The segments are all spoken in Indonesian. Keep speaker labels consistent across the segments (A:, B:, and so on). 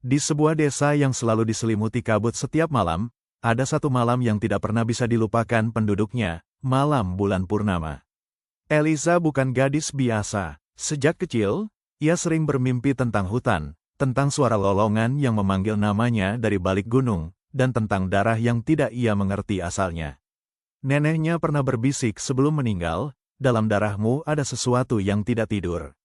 A: Di sebuah desa yang selalu diselimuti kabut setiap malam, ada satu malam yang tidak pernah bisa dilupakan penduduknya, malam bulan purnama. Eliza bukan gadis biasa. Sejak kecil, ia sering bermimpi tentang hutan, tentang suara lolongan yang memanggil namanya dari balik gunung, dan tentang darah yang tidak ia mengerti asalnya. Neneknya pernah berbisik sebelum meninggal, dalam darahmu ada sesuatu yang tidak tidur.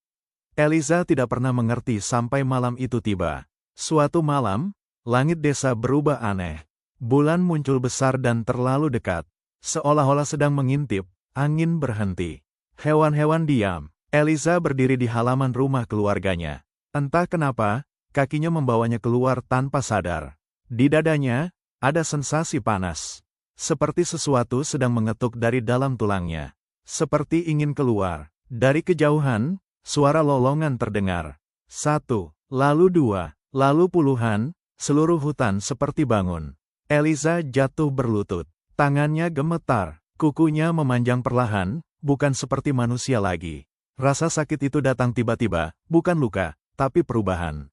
A: Eliza tidak pernah mengerti sampai malam itu tiba. Suatu malam, langit desa berubah aneh. Bulan muncul besar dan terlalu dekat. Seolah-olah sedang mengintip, angin berhenti. Hewan-hewan diam. Eliza berdiri di halaman rumah keluarganya. Entah kenapa, kakinya membawanya keluar tanpa sadar. Di dadanya, ada sensasi panas. Seperti sesuatu sedang mengetuk dari dalam tulangnya. Seperti ingin keluar. Dari kejauhan, suara lolongan terdengar. 1, lalu 2, lalu puluhan, seluruh hutan seperti bangun. Eliza jatuh berlutut. Tangannya gemetar, kukunya memanjang perlahan, bukan seperti manusia lagi. Rasa sakit itu datang tiba-tiba, bukan luka, tapi perubahan.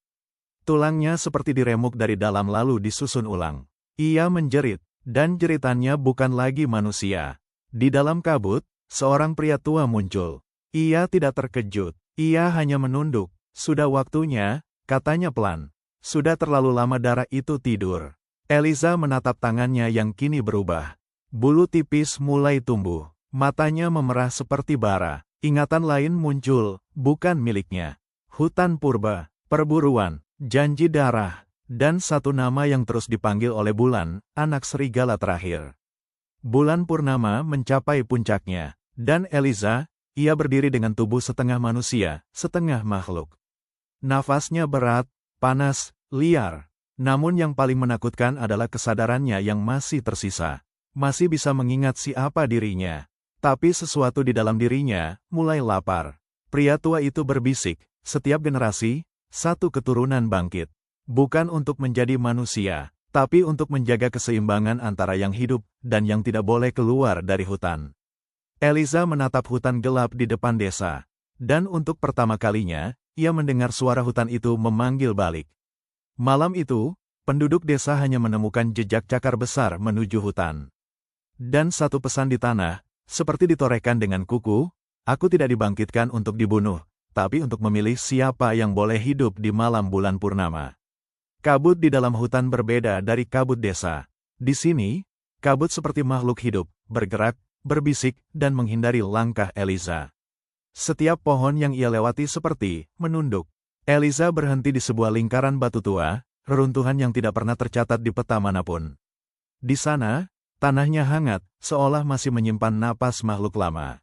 A: Tulangnya seperti diremuk dari dalam lalu disusun ulang. Ia menjerit, dan jeritannya bukan lagi manusia. Di dalam kabut, seorang pria tua muncul. Ia tidak terkejut, ia hanya menunduk. Sudah waktunya, katanya pelan. Sudah terlalu lama darah itu tidur. Eliza menatap tangannya yang kini berubah. Bulu tipis mulai tumbuh. Matanya memerah seperti bara. Ingatan lain muncul, bukan miliknya. Hutan purba, perburuan, janji darah, dan satu nama yang terus dipanggil oleh bulan, anak serigala terakhir. Bulan purnama mencapai puncaknya. Dan Eliza, ia berdiri dengan tubuh setengah manusia, setengah makhluk. Nafasnya berat, panas, liar. Namun yang paling menakutkan adalah kesadarannya yang masih tersisa. Masih bisa mengingat siapa dirinya. Tapi sesuatu di dalam dirinya mulai lapar. Pria tua itu berbisik, setiap generasi, satu keturunan bangkit. Bukan untuk menjadi manusia, tapi untuk menjaga keseimbangan antara yang hidup dan yang tidak boleh keluar dari hutan. Eliza menatap hutan gelap di depan desa. Dan untuk pertama kalinya, ia mendengar suara hutan itu memanggil balik. Malam itu, penduduk desa hanya menemukan jejak cakar besar menuju hutan. Dan satu pesan di tanah, seperti ditorehkan dengan kuku, aku tidak dibangkitkan untuk dibunuh, tapi untuk memilih siapa yang boleh hidup di malam bulan purnama. Kabut di dalam hutan berbeda dari kabut desa. Di sini, kabut seperti makhluk hidup, bergerak, berbisik, dan menghindari langkah Eliza. Setiap pohon yang ia lewati seperti menunduk. Eliza berhenti di sebuah lingkaran batu tua, reruntuhan yang tidak pernah tercatat di peta manapun. Di sana, tanahnya hangat, seolah masih menyimpan napas makhluk lama.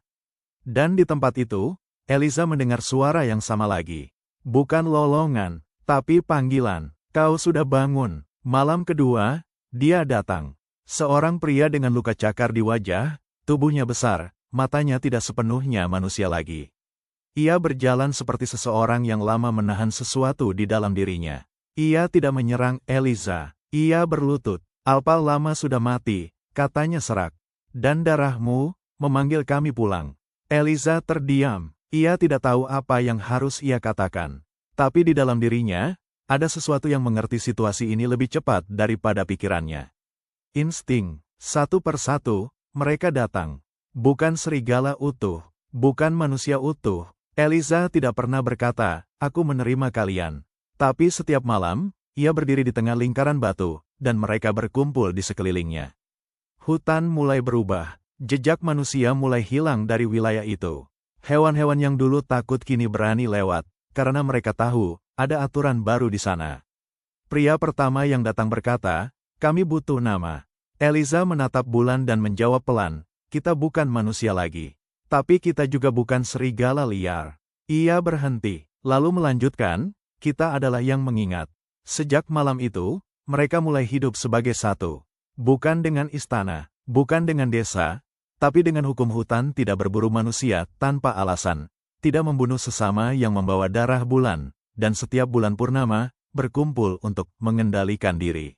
A: Dan di tempat itu, Eliza mendengar suara yang sama lagi. Bukan lolongan, tapi panggilan. Kau sudah bangun. Malam kedua, dia datang. Seorang pria dengan luka cakar di wajah, tubuhnya besar, matanya tidak sepenuhnya manusia lagi. Ia berjalan seperti seseorang yang lama menahan sesuatu di dalam dirinya. Ia tidak menyerang Eliza. Ia berlutut. Alpal lama sudah mati, katanya serak. Dan darahmu memanggil kami pulang. Eliza terdiam. Ia tidak tahu apa yang harus ia katakan. Tapi di dalam dirinya, ada sesuatu yang mengerti situasi ini lebih cepat daripada pikirannya. Insting. Satu persatu, mereka datang. Bukan serigala utuh. Bukan manusia utuh. Eliza tidak pernah berkata, aku menerima kalian. Tapi setiap malam, ia berdiri di tengah lingkaran batu, dan mereka berkumpul di sekelilingnya. Hutan mulai berubah, jejak manusia mulai hilang dari wilayah itu. Hewan-hewan yang dulu takut kini berani lewat, karena mereka tahu, ada aturan baru di sana. Pria pertama yang datang berkata, kami butuh nama. Eliza menatap bulan dan menjawab pelan, kita bukan manusia lagi. Tapi kita juga bukan serigala liar. Ia berhenti, lalu melanjutkan, kita adalah yang mengingat. Sejak malam itu, mereka mulai hidup sebagai satu. Bukan dengan istana, bukan dengan desa, tapi dengan hukum hutan tidak berburu manusia tanpa alasan. Tidak membunuh sesama yang membawa darah bulan, dan setiap bulan purnama, berkumpul untuk mengendalikan diri.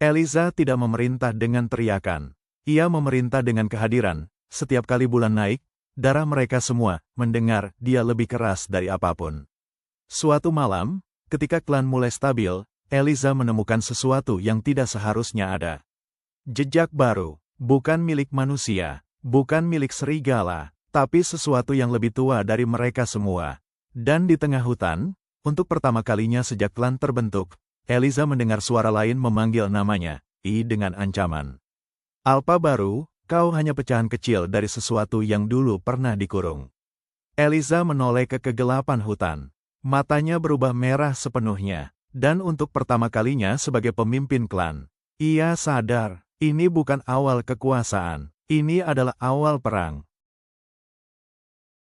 A: Eliza tidak memerintah dengan teriakan. Ia memerintah dengan kehadiran. Setiap kali bulan naik, darah mereka semua mendengar dia lebih keras dari apapun. Suatu malam, ketika klan mulai stabil, Eliza menemukan sesuatu yang tidak seharusnya ada. Jejak baru, bukan milik manusia, bukan milik serigala, tapi sesuatu yang lebih tua dari mereka semua. Dan di tengah hutan, untuk pertama kalinya sejak klan terbentuk, Eliza mendengar suara lain memanggil namanya, dengan ancaman. Alpa baru, kau hanya pecahan kecil dari sesuatu yang dulu pernah dikurung. Eliza menoleh ke kegelapan hutan. Matanya berubah merah sepenuhnya, dan untuk pertama kalinya sebagai pemimpin klan, ia sadar, ini bukan awal kekuasaan, ini adalah awal perang.